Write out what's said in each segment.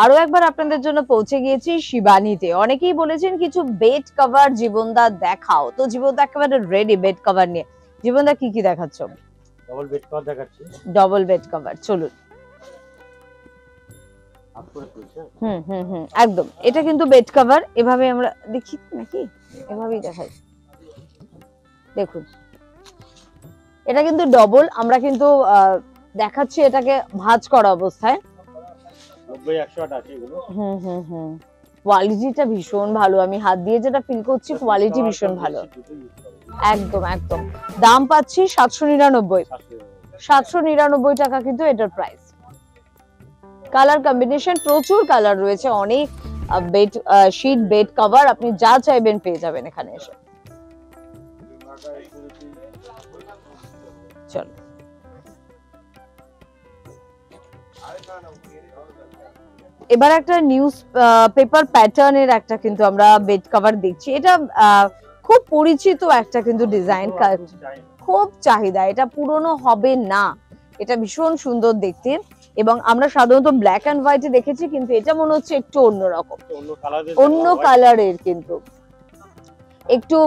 আরো একবার আপনাদের জন্য পৌঁছে গিয়েছি শিবানীতে। অনেকেই বলেছেন কিছু বেড কভার জীবনদা দেখাও, তো জীবনদা একেবারে রেডি বেড কভার নিয়ে। জীবনদা কি কি দেখাচ্ছ? ডবল বেড কভার দেখাচ্ছি। ডবল বেড কভার, চলুন। একদম এটা কিন্তু বেড কভার, এভাবে আমরা দেখি নাকি, এভাবেই দেখাই। দেখুন এটা কিন্তু ডবল, আমরা কিন্তু দেখাচ্ছি এটাকে ভাঁজ করা অবস্থায়। 90-108 আছে এগুলো। কোয়ালিটিটা ভীষণ ভালো, আমি হাত দিয়ে যেটা ফিল করছি কোয়ালিটি ভীষণ ভালো। একদম একদম। দাম পাচ্ছি 799, 799 টাকা কিন্তু এটার প্রাইস। কালার কম্বিনেশন প্রচুর কালার রয়েছে, অনেক বেড শীট বেড কভার আপনি যা চাইবেন পেয়ে যাবেন এখানে এসে। চলো এবার একটা নিউজ পেপার প্যাটার্নের একটা কিন্তু আমরা বেড কভার দেখছি। এটা খুব পরিচিত একটা কিন্তু ডিজাইন, খুব চাহিদা, এটা পুরনো হবে না, এটা ভীষণ সুন্দর দেখতে। এবং আমরা সাধারণত ব্ল্যাক এন্ড হোয়াইটে দেখেছি, কিন্তু এটা মনে হচ্ছে একটু অন্যরকম, অন্য কালারের, কিন্তু একটু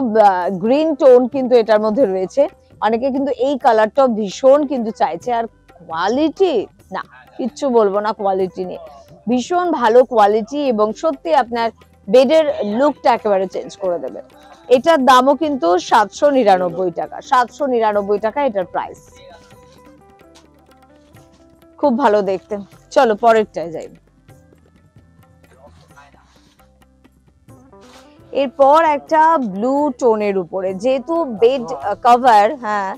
গ্রিন টোন কিন্তু এটার মধ্যে রয়েছে। অনেকে কিন্তু এই কালারটা ভীষণ কিন্তু চাইছে। আর কোয়ালিটি না কিচ্ছু বলবো না, কোয়ালিটি নিয়ে ভীষণ ভালো কোয়ালিটি, এবং সত্যি আপনার বেডের লুকটা একেবারে চেঞ্জ করে দেবে। এটার দামও কিন্তু 799 টাকা, 799 টাকা এটার প্রাইস। খুব ভালো দেখতে। চলো পরেরটায় যাই। এরপর একটা ব্লু টোনের উপরে, যেহেতু বেড কভার, হ্যাঁ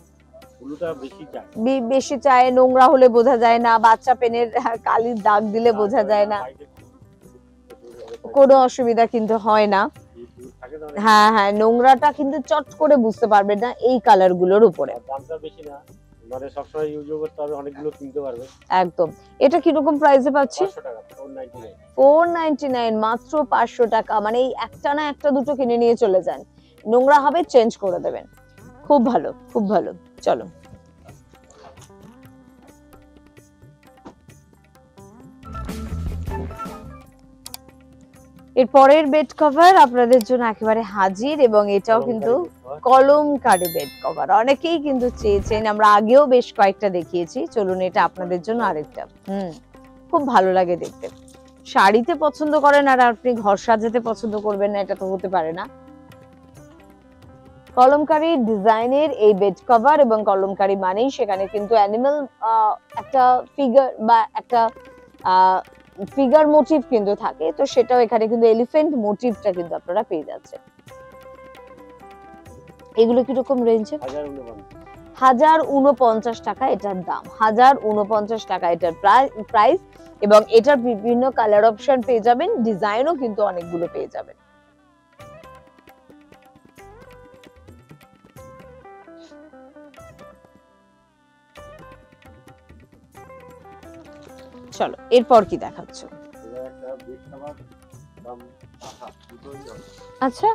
বেশি চায়, নোংরা হলে বোঝা যায় না, বাচ্চা পেনের কালির দাগ দিলে বোঝা যায় না, কোনো অসুবিধা কিন্তু হয় না। হ্যাঁ হ্যাঁ, নোংরাটা কিন্তু চট করে বুঝতে পারবেন না এই কালার গুলোর উপরে। দামটা বেশি না, মানে সব সময় ইউজ করতে হবে, অনেকগুলো কিনতে পারবে। একদম। এটা কি রকম প্রাইসে পাচ্ছি? 499, মাত্র 500 টাকা। মানে এই একটা না একটা দুটো কিনে নিয়ে চলে যান, নোংরা হবে চেঞ্জ করে দেবেন। খুব ভালো, খুব ভালো। চলো এর পরের বেড কভার আপনাদের জন্য একেবারে হাজির, এবং এটাও কিন্তু কলমকারী বেড কভার। অনেকেই কিন্তু চেয়েছেন, আমরা আগেও বেশ কয়েকটা দেখিয়েছি। চলুন এটা আপনাদের জন্য আরেকটা। খুব ভালো লাগে দেখতে। শাড়িতে পছন্দ করেন আর আপনি ঘর সাজাতে পছন্দ করবেন না, এটা তো হতে পারে না। কলমকারী ডিজাইনের এই বেড কভার, এবং কলমকারী মানেই সেখানে কিন্তু অ্যানিমাল একটা ফিগার বা একটা ফিগার মোটিভ কিন্তু থাকে, তো সেটাও এখানে কিন্তু এলিফ্যান্ট মোটিভটা কিন্তু আপনারা পেয়ে যাচ্ছেন। এগুলো কিরকম রেঞ্জে? 1049 টাকা এটার দাম, 1049 টাকা এটার প্রাইস। এবং এটার বিভিন্ন কালার অপশন পেয়ে যাবেন, ডিজাইনও কিন্তু অনেকগুলো পেয়ে যাবেন। চলো এরপর কি দেখাচ্ছ? আচ্ছা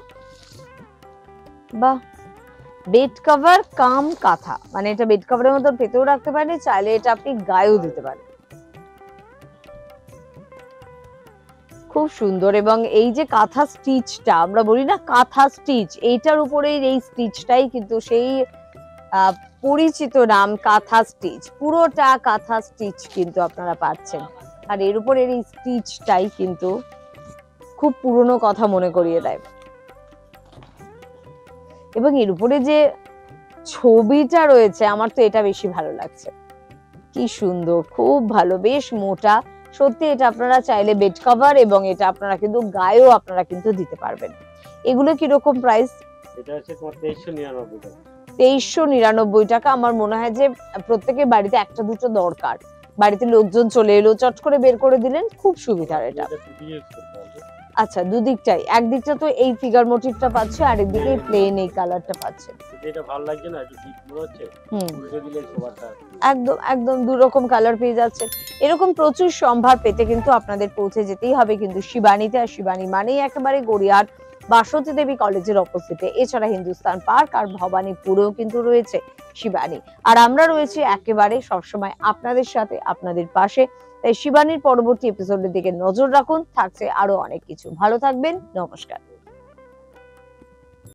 বাহ, বেড কভার কাম কাঁথা, মানে এটা বেড কভারের মতো পেতেও রাখতে পারেন, চাইলে এটা আপনি গায়েও দিতে পারেন। খুব সুন্দর। এবং এই যে কাঁথা স্টিচটা, আমরা বলি না কাঁথা স্টিচ, এইটার উপরে এই স্টিচটাই কিন্তু সেই পরিচিত নাম কাঁথা স্টিচ। পুরোটা কাঁথা স্টিচ কিন্তু আপনারা পাচ্ছেন, আর এর উপরের এই স্টিচটাই কিন্তু খুব পুরনো কথা মনে করিয়ে দেয়। এবং এর উপরে যে ছবিটা রয়েছে, আমার তো এটা বেশি ভালো লাগছে। কি সুন্দর, খুব ভালো, বেশ মোটা। সত্যি এটা আপনারা চাইলে বেড কভার, এবং এটা আপনারা কিন্তু গায়েও আপনারা কিন্তু দিতে পারবেন। এগুলো কিরকম প্রাইস? এটা হচ্ছে 2399 টাকা। 2399 টাকা। আমার মনে হয় যে প্রত্যেকের বাড়িতে একটা দুটো দরকার, বাড়িতে লোকজন চলে এলো চট করে বের করে দিলেন, খুব সুবিধার এটা। আচ্ছা দুদিকটাই, একদিকটা তো এই ফিগার মোটিভটা পাচ্ছে, আর একদিকে প্লেন এই কালারটা পাচ্ছে। এটা ভালো লাগছে না, একটু ডিপ মনে হচ্ছে, উল্টে দিলে সবারটা একদম একদম দু রকম কালার পেয়ে যাচ্ছে। এরকম প্রচুর সম্ভার পেতে কিন্তু আপনাদের পৌঁছে যেতেই হবে কিন্তু শিবানীতে। আর শিবানী মানেই একেবারে গড়িয়াহাট বাসন্তী দেবী কলেজের অপোজিটে। এছাড়া হিন্দুস্তান পার্ক আর ভবানীপুরেও কিন্তু রয়েছে শিবানী। আর আমরা রয়েছি একেবারে সবসময় আপনাদের সাথে, আপনাদের পাশে। তাই শিবানীর পরবর্তী এপিসোডের দিকে নজর রাখুন, থাকছে আরো অনেক কিছু। ভালো থাকবেন, নমস্কার।